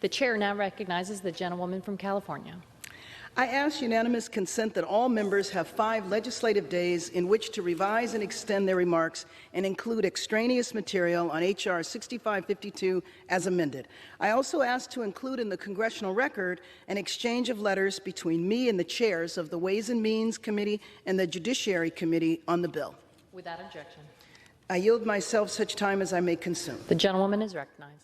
The chair now recognizes the gentlewoman from California. I ask unanimous consent that all members have 5 legislative days in which to revise and extend their remarks and include extraneous material on H.R. 6552 as amended. I also ask to include in the congressional record an exchange of letters between me and the chairs of the Ways and Means Committee and the Judiciary Committee on the bill. Without objection. I yield myself such time as I may consume. The gentlewoman is recognized.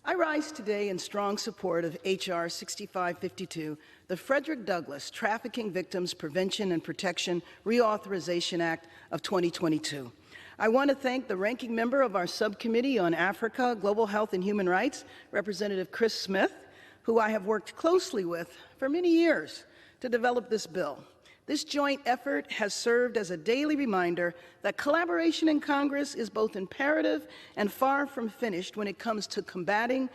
I rise today in strong support of H.R. 6552, the Frederick Douglass Trafficking Victims Prevention and Protection Reauthorization Act of 2022. I want to thank the ranking member of our subcommittee on Africa, Global Health and Human Rights, Representative Chris Smith, who I have worked closely with for many years to develop this bill. This joint effort has served as a daily reminder that collaboration in Congress is both imperative and far from finished when it comes to combating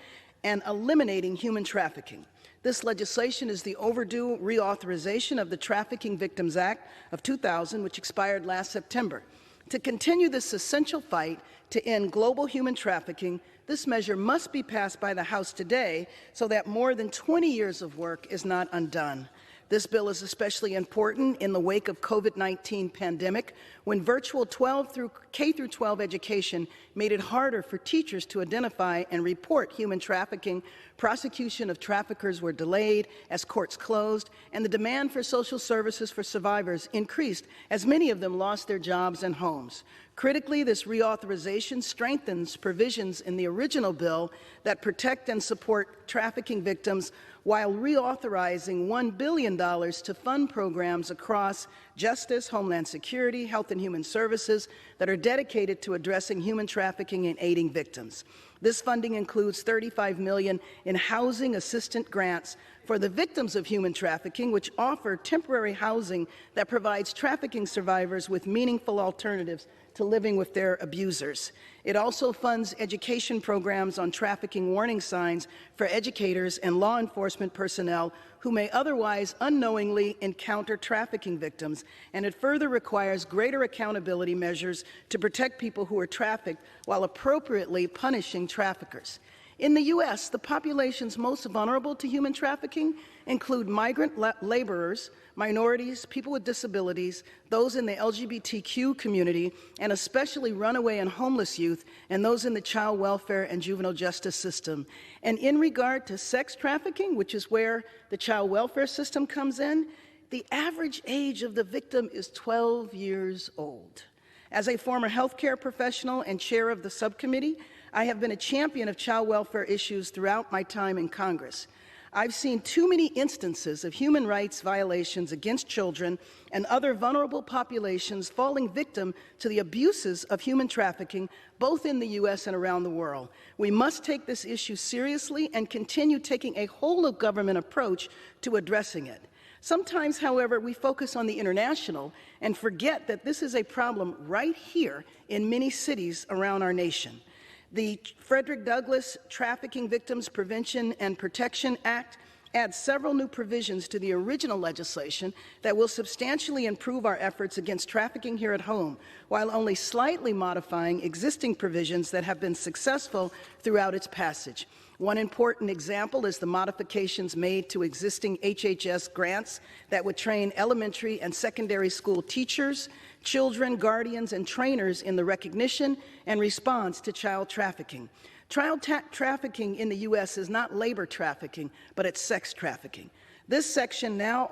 and eliminating human trafficking. This legislation is the overdue reauthorization of the Trafficking Victims Act of 2000, which expired last September. To continue this essential fight to end global human trafficking, this measure must be passed by the House today so that more than 20 years of work is not undone. This bill is especially important in the wake of COVID-19 pandemic, when virtual K-12 education made it harder for teachers to identify and report human trafficking. Prosecution of traffickers were delayed as courts closed, and the demand for social services for survivors increased as many of them lost their jobs and homes. Critically, this reauthorization strengthens provisions in the original bill that protect and support trafficking victims while reauthorizing $1 billion to fund programs across justice, homeland security, health and human services that are dedicated to addressing human trafficking and aiding victims. This funding includes $35 million in housing assistance grants for the victims of human trafficking, which offer temporary housing that provides trafficking survivors with meaningful alternatives to living with their abusers. It also funds education programs on trafficking warning signs for educators and law enforcement personnel who may otherwise unknowingly encounter trafficking victims, and it further requires greater accountability measures to protect people who are trafficked while appropriately punishing traffickers. In the U.S., the populations most vulnerable to human trafficking include migrant laborers, minorities, people with disabilities, those in the LGBTQ community, and especially runaway and homeless youth, and those in the child welfare and juvenile justice system. And in regard to sex trafficking, which is where the child welfare system comes in, the average age of the victim is 12 years old. As a former healthcare professional and chair of the subcommittee, I have been a champion of child welfare issues throughout my time in Congress. I've seen too many instances of human rights violations against children and other vulnerable populations falling victim to the abuses of human trafficking, both in the U.S. and around the world. We must take this issue seriously and continue taking a whole-of-government approach to addressing it. Sometimes, however, we focus on the international and forget that this is a problem right here in many cities around our nation. The Frederick Douglass Trafficking Victims Prevention and Protection Act adds several new provisions to the original legislation that will substantially improve our efforts against trafficking here at home, while only slightly modifying existing provisions that have been successful throughout its passage. One important example is the modifications made to existing HHS grants that would train elementary and secondary school teachers, children, guardians, and trainers in the recognition and response to child trafficking. Child trafficking in the U.S. is not labor trafficking, but it's sex trafficking. This section now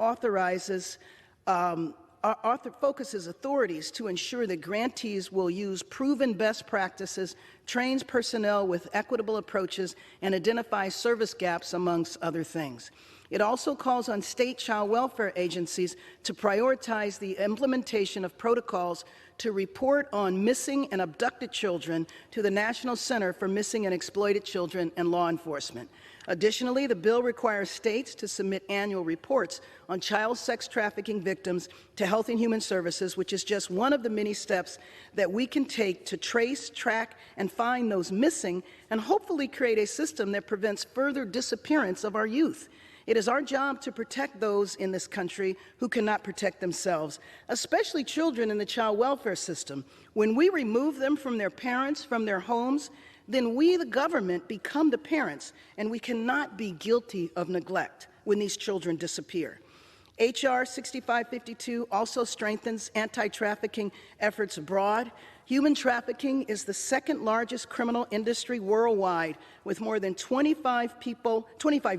focuses authorities to ensure that grantees will use proven best practices, trains personnel with equitable approaches, and identify service gaps, amongst other things. It also calls on state child welfare agencies to prioritize the implementation of protocols to report on missing and abducted children to the National Center for Missing and Exploited Children and law enforcement. Additionally, the bill requires states to submit annual reports on child sex trafficking victims to Health and Human Services, which is just one of the many steps that we can take to trace, track, and find those missing, and hopefully create a system that prevents further disappearance of our youth. It is our job to protect those in this country who cannot protect themselves, especially children in the child welfare system. When we remove them from their parents, from their homes, then we, the government, become the parents, and we cannot be guilty of neglect when these children disappear. H.R. 6552 also strengthens anti-trafficking efforts abroad. Human trafficking is the second largest criminal industry worldwide, with more than 25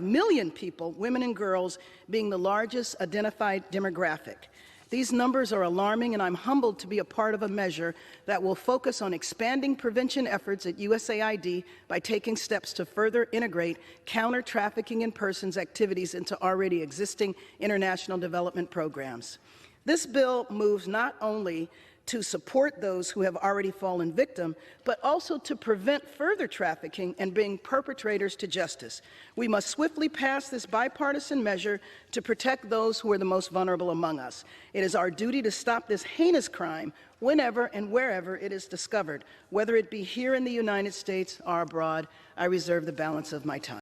million people, women and girls, being the largest identified demographic. These numbers are alarming, and I'm humbled to be a part of a measure that will focus on expanding prevention efforts at USAID by taking steps to further integrate counter-trafficking in persons activities into already existing international development programs. This bill moves not only to support those who have already fallen victim, but also to prevent further trafficking and bring perpetrators to justice. We must swiftly pass this bipartisan measure to protect those who are the most vulnerable among us. It is our duty to stop this heinous crime whenever and wherever it is discovered, whether it be here in the United States or abroad. I reserve the balance of my time.